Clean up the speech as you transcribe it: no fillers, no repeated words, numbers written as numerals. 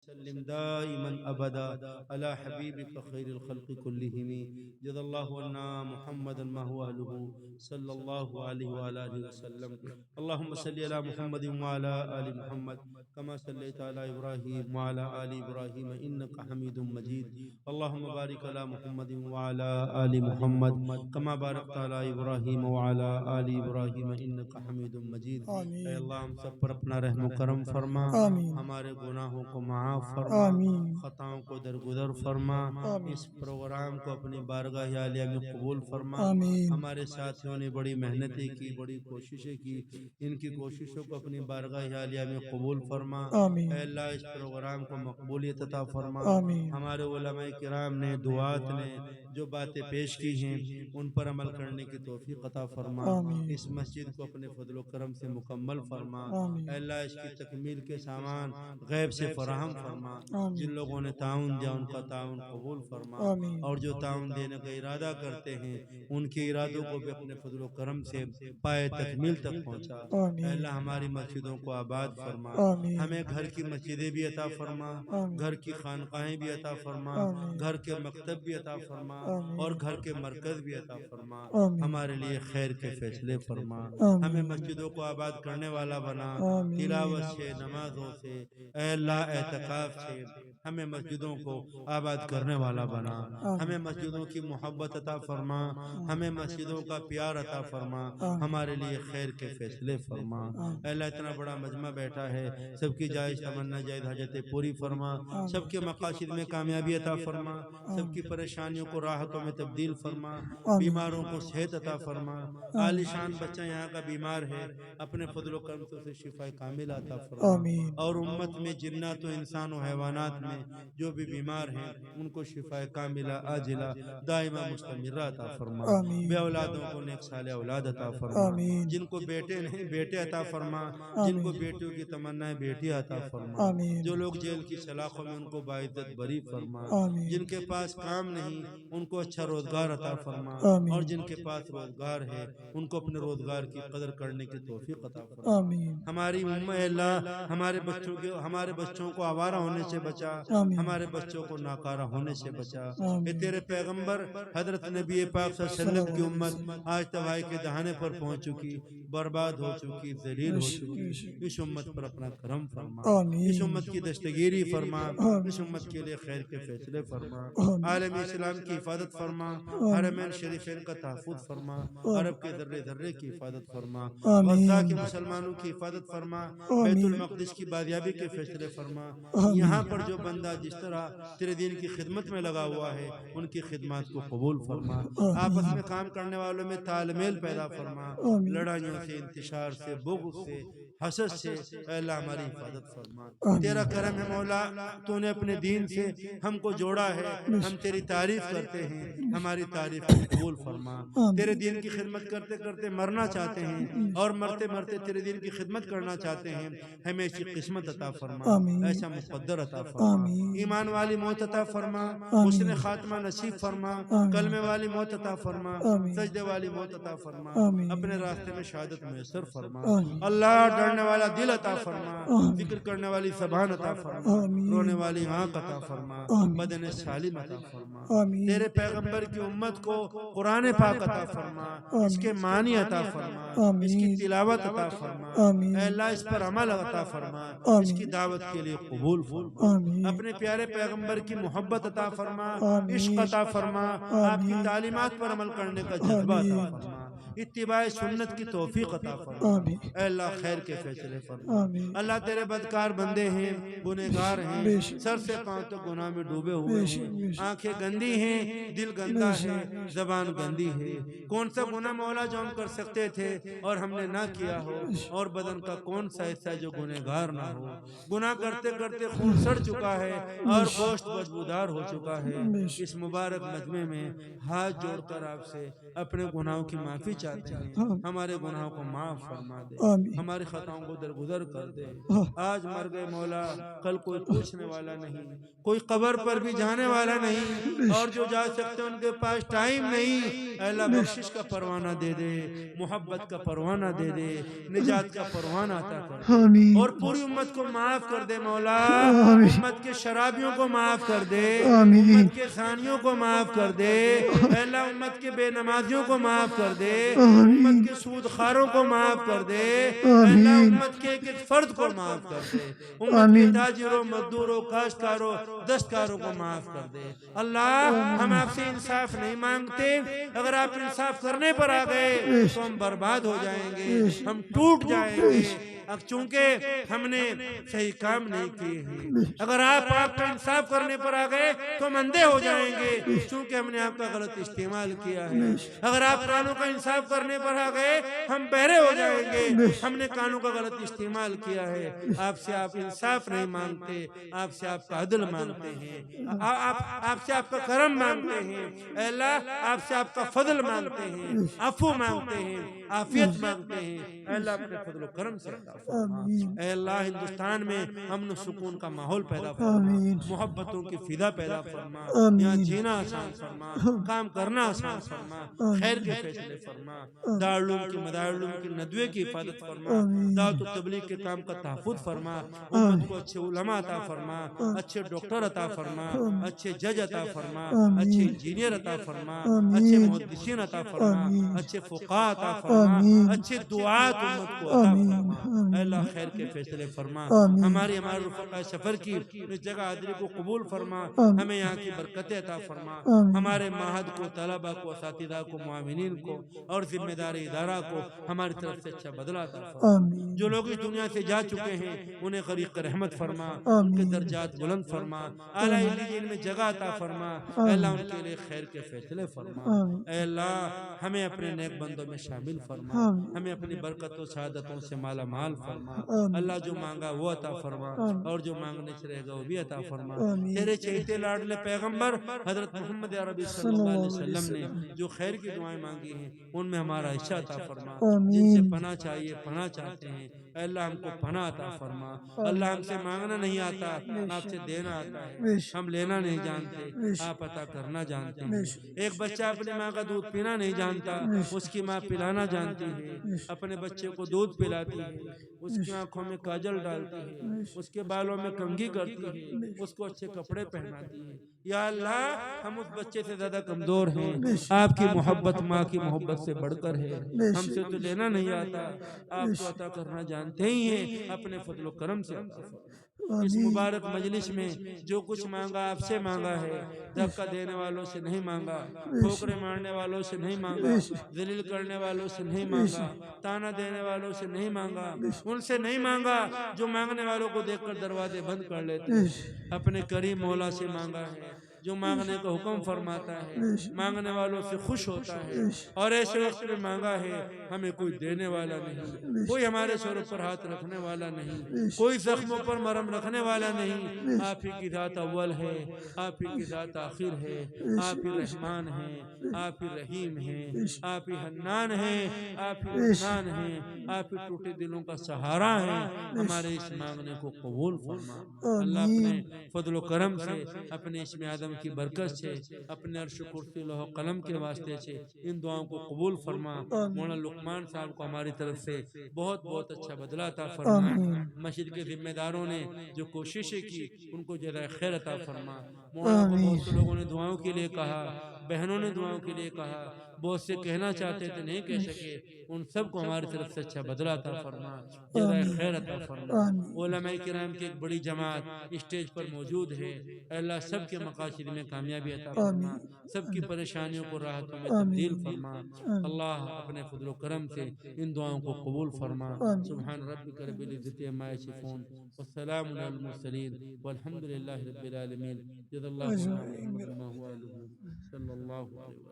وسلم دائما ابدا على حبيبك خير الخلق كلهم جزا الله عنا محمدا ما هو اهله صلى الله عليه وعلى اله وسلم. اللهم صل على محمد وعلى ال محمد كما صليت على ابراهيم وعلى ال ابراهيم انك حميد مجيد. اللهم بارك على محمد وعلى ال محمد كما باركت على ابراهيم وعلى ال ابراهيم انك حميد مجيد. اے اللہ ہم سب پر اپنا رحم و کرم فرما، ہمارے گناہوں کو معاف فرما، خطاؤں کو درگزر فرما، اس پروگرام کو اپنی بارگاہ عالیہ میں قبول فرما. ہمارے ساتھیوں نے بڑی محنتیں کی، بڑی کوششیں کی، ان کی کوششوں کو اپنی بارگاہ عالیہ میں قبول فرما. اے اللہ اس پروگرام کو مقبولیت عطا فرما. ہمارے علماء کرام نے، دعات نے جو باتیں پیش کی ہیں ان پر عمل کرنے کی توفیق عطا فرما. اس مسجد کو اپنے فضل و کرم سے مکمل فرما. اے اللہ اس کی تکمیل کے سامان غیب سے فراہم فرما. جن لوگوں نے تعاون دیا ان کا تعاون قبول فرما، اور جو تعاون دینے کا ارادہ کرتے ہیں ان کے ارادوں کو بھی اپنے فضل و کرم سے پائے تکمیل تک پہنچا. اے اللہ ہماری مسجدوں کو آباد فرما. ہمیں گھر کی مسجدیں بھی عطا فرما، گھر کی خانقاہیں بھی عطا فرما، گھر کے مکتب بھی عطا فرما، اور گھر کے مرکز بھی عطا فرما. ہمارے لیے خیر کے فیصلے فرما. ہمیں مسجدوں کو آباد کرنے والا بنا، تلاوت سے، نمازوں سے، اے اللہ اعتکاف سے ہمیں مسجدوں کو آباد کرنے والا بنا. ہمیں مسجدوں کی محبت عطا فرما، ہمیں مسجدوں کا پیار عطا فرما. ہمارے لیے خیر کے فیصلے فرما. اے اللہ اتنا بڑا مجمع بیٹھا ہے، سب کی جائز تمنا، جائز حاجتیں پوری فرما. سب کے مقاصد میں کامیابی عطا فرما. سب کی پریشانیوں کو راحتوں میں تبدیل فرما. بیماروں کو صحت عطا فرما. عالی شان بچہ یہاں کا بیمار ہے، اپنے فضل و کرم سے شفا کامل عطا فرما. اور امت میں جنات و انسان و حیوانات میں جو بھی بیمار ہیں ان کو شفا کاملہ عاجلہ دائمہ مستمرہ عطا فرما. بے اولادوں کو نیک صالح اولاد عطا فرما. جن کو بیٹے نہیں بیٹے عطا فرما. جن کو بیٹیوں کی تمنا بیٹی عطا فرما. جو لوگ جیل کی سلاخوں میں ان کو باعزت بری فرما. جن کے پاس کام نہیں ان کو اچھا روزگار عطا فرما. اور جن کے پاس روزگار ہے ان کو اپنے روزگار کی قدر کرنے کی توفیق عطا فرما. ہماری امت اے اللہ ہمارے بچوں کو آوارہ ہونے سے بچا، ہمارے بچوں کو ناکارہ ہونے سے بچا. اے تیرے پیغمبر حضرت نبی پاک صلی اللہ علیہ وسلم کی امت آج تباہی کے دہانے پر پہنچ چکی، برباد ہو چکی، ذلیل ہو چکی. اس امت پر اپنا کرم فرما. اس امت کی دستگیری فرما. اس امت کے لیے خیر کے فیصلے فرما. عالم اسلام کی حفاظت فرما. حرمین شریفین کا تحفظ فرما. عرب کے ذرے ذرے کی حفاظت فرما. غزہ کے مسلمانوں کی حفاظت فرما. بیت المقدس کی بازیابی کے فیصلے فرما. یہاں پر جو بندہ جس طرح تیرے دین کی خدمت میں لگا ہوا ہے ان کی خدمات کو قبول فرما. آپس میں کام کرنے والوں میں تال میل پیدا فرما. لڑائیوں سے، انتشار سے، بغض سے، حسد سے اے اللہ ہماری حفاظت فرما. تیرا کرم ہے مولا، تو نے اپنے دین سے ہم کو جوڑا ہے. ہم تیری تعریف کرتے ہیں، ہماری تعریف کو قبول فرما. تیرے دین کی خدمت کرتے کرتے مرنا چاہتے ہیں اور مرتے مرتے تیرے دین کی خدمت کرنا چاہتے ہیں. ہمیں ایسی قسمت عطا فرما، ایسا مقدر عطا فرما. ایمان والی موت عطا فرما. حسن خاتمہ نصیب فرما. کلمے والی موت عطا فرما. سجدے والی موت عطا فرما. اپنے راستے میں شہادت میسر فرما. اللہ ڈرنے والا دل عطا فرما. فکر کرنے والی زبان عطا فرما. رونے والی آنکھ عطا فرما. بدن سالم عطا فرما. تیرے پیغمبر کی امت کو قرآن پاک عطا فرما. اس کے معنی عطا فرما. اس کی تلاوت عطا فرما. اے اللہ اس پر عمل عطا فرما. اس کی دعوت کے لیے قبول فرما. اپنے پیارے پیغمبر کی محبت عطا فرما. عشق عطا فرما. آپ کی تعلیمات پر عمل کرنے کا جذبہ عطا فرما. اتباع سنت کی توفیق عطا فرما. اے اللہ خیر کے فیصلے فرما. اللہ تیرے بدکار بندے ہیں، گنہگار ہیں، سر سے پاؤں تک گناہ میں ڈوبے ہوئے ہیں. آنکھیں گندی ہیں، دل گندا ہے، زبان گندی ہے. کون سا گناہ مولا جو ہم کر سکتے تھے اور ہم نے نہ کیا ہو، اور بدن کا کون سا حصہ جو گنہگار نہ ہو. گناہ کرتے کرتے خون سڑ چکا ہے اور گوشت بدبودار ہو چکا ہے. اس مبارک مجمع میں ہاتھ جوڑ کر آپ سے اپنے گناہوں کی معافی چاہتے چاہتے ہیں، آمین ہمارے گناہوں کو معاف فرما دے، آمین ہماری خطاؤں کو درگزر کر دے۔ ہاں آج مر گئے مولا، کل کوئی پوچھنے والا نہیں، کوئی قبر پر بھی جانے والا نہیں، اور جو جا سکتے ان کے پاس ٹائم نہیں۔ اے اللہ بخشش کا پروانہ دے دے، محبت کا پروانہ دے دے، نجات کا پروانہ عطا کر دے، آمین اور پوری امت کو معاف کر دے مولا۔ آمین امت کے شرابیوں کو معاف کر دے، آمین امت کے خانیوں کو معاف کر دے، اے اللہ امت کے بے نمازیوں کو معاف کر دے، امت آمین کے سود خاروں کو معاف کر دے، اے اللہ آمین امت کے ایک ایک فرد کو معاف کر دے، امت کے آمین تاجروں، مزدوروں، کاشتکاروں، دستکاروں کو معاف کر دے۔ اللہ ہم آپ سے انصاف نہیں مانگتے، اگر آپ انصاف کرنے پر آ گئے تو ہم برباد ہو جائیں گے، ہم ٹوٹ جائیں گے، اب چونکہ ہم نے صحیح کام نہیں کیے ہیں۔ اگر آپ کا انصاف کرنے پر آ گئے تو ہم اندھے ہو جائیں گے، چونکہ ہم نے آپ کا غلط استعمال کیا ہے۔ اگر آپ کانوں کا انصاف کرنے پر آ گئے ہم بہرے ہو جائیں گے، ہم نے کانوں کا غلط استعمال کیا ہے۔ آپ سے آپ انصاف نہیں مانگتے، آپ سے آپ کا عدل مانگتے ہیں، آپ سے آپ کا کرم مانگتے ہیں، اے اللہ آپ سے آپ کا فضل مانگتے ہیں، عفو مانگتے ہیں، عافیت مانگتے ہیں۔ اے اللہ اپنے فضل و کرم سے عطا فرما۔ آمین اے اللہ ہندوستان میں امن و سکون کا ماحول پیدا فرما، آمین محبتوں کی فضا پیدا فرما، یہاں آمین جینا آسان فرما، کام کرنا آسان فرما، خیر کے فیصلے فرما، دارالعلوم کی مدارالعلوم کی ندوے کی حفاظت فرما، دعوت و تبلیغ کے کام کا تحفظ فرما، امت کو اچھے علماء عطا فرما، اچھے ڈاکٹر عطا فرما، اچھے جج عطا فرما، اچھے انجینئر عطا فرما، اچھے محدثین عطا فرما، اچھے فقہاء عطا فرما، اچھے دعات امت کو عطا فرما۔ اے اللہ خیر کے فیصلے فرما، ہمارے رفقا سفر کی اس جگہ حاضری کو قبول فرما، ہمیں یہاں کی برکتیں عطا فرما، ہمارے معہد کو، طلبہ کو، اساتذہ کو، معاونین کو اور ذمہ دار ادارہ کو ہماری طرف سے اچھا بدلہ عطا فرما۔ جو لوگ اس دنیا سے جا چکے ہیں انہیں غریق رحمت فرما، ان کے درجات بلند فرما، اعلیٰ علیین میں جگہ عطا فرما۔ اے اللہ ان کے لیے خیر کے فیصلے فرما۔ اے اللہ ہمیں اپنے نیک بندوں میں شامل فرما، ہمیں اپنی برکتوں سعادتوں سے مالا مال فرما۔ اللہ جو مانگا وہ عطا فرما، اور جو مانگنے سے رہے گا وہ بھی عطا فرما۔ تیرے چہتے لاڈلے پیغمبر حضرت محمد عربی صلی اللہ علیہ وسلم نے جو خیر کی دعائیں مانگی ہیں ان میں ہمارا حصہ عطا فرما۔ جن سے پناہ چاہیے، پناہ چاہتے ہیں، اے اللہ ہم کو پناہ عطا فرما۔ اللہ ہم سے مانگنا نہیں آتا، آپ سے دینا آتا ہے، ہم لینا نہیں جانتے، آپ عطا کرنا جانتے ہیں۔ ایک بچہ اپنی ماں کا دودھ پینا نہیں جانتا، اس کی ماں پلانا جانتی ہے، اپنے بچے کو دودھ پلاتی ہے، اس کی آنکھوں میں کاجل ڈالتی ہے، اس کے بالوں میں کنگھی کرتی ہے، اس کو اچھے کپڑے پہناتی ہے۔ یا اللہ ہم اس بچے سے زیادہ کمزور ہیں، آپ کی محبت ماں کی محبت سے بڑھ کر ہے، ہم سے تو لینا نہیں آتا، آپ تو عطا کرنا جانتے ہی ہیں، اپنے فضل و کرم سے عطا فرما۔ اس مبارک مجلس میں جو کچھ مانگا آپ سے مانگا ہے، دھکا دینے والوں سے نہیں مانگا، ٹھوکرے مارنے والوں سے نہیں مانگا، ذلیل کرنے والوں سے نہیں مانگا، تانا دینے والوں سے نہیں مانگا، ان سے نہیں مانگا جو مانگنے والوں کو دیکھ کر دروازے بند کر لیتے ہیں۔ اپنے کریم مولا سے مانگا ہے جو مانگنے کا حکم فرماتا ہے، مانگنے والوں سے خوش ہوتا ہے، اور ایسے وقت میں مانگا ہے ہمیں کوئی دینے والا نہیں، کوئی ہمارے سروں پر ہاتھ رکھنے والا نہیں، کوئی زخموں پر مرہم رکھنے والا نہیں۔ آپ ہی کی ذات اول ہے، آپ ہی کی ذات آخر ہے، آپ ہی رحمان ہیں، آپ ہی رحیم ہیں، آپ ہی حنان ہیں، آپ ہی منان ہیں، آپ ہی ٹوٹے دلوں کا سہارا ہیں۔ ہمارے اس مانگنے کو قبول فرما۔ اللہ اپنے فضل و کرم سے، اپنے اسم اعظم کی برکت سے، اپنے عرش کرسی لوح قلم کے واسطے سے ان دعاؤں کو قبول فرما۔ مولانا لقمان صاحب کو ہماری طرف سے بہت بہت اچھا بدلہ عطا فرما۔ مسجد کے ذمہ داروں نے جو کوششیں کی ان کو جزائے خیر عطا فرما۔ مولانا کو بہت سے لوگوں نے دعاؤں کے لیے کہا، بہنوں نے دعاؤں کے لیے کہا، بہت سے کہنا چاہتے تھے نہیں کہہ سکے، ان سب کو ہماری طرف سے اچھا بدلہ عطا فرما، جزائے خیر عطا فرما۔ علماء کرام کی ایک بڑی جماعت اسٹیج پر موجود ہے، اے اللہ سب کے مقاصد میں کامیابی عطا فرما، سب کی پریشانیوں کو راحتوں میں تبدیل فرما۔ اللہ اپنے فضل و کرم سے ان دعاؤں کو قبول فرما۔ سبحان ربک رب العزت عما یصفون والسلام علی المرسلین والحمد للہ رب العالمین۔ جزا اللہ عنا محمد ما هو اہلہ صلی اللہ علیہ وسلم۔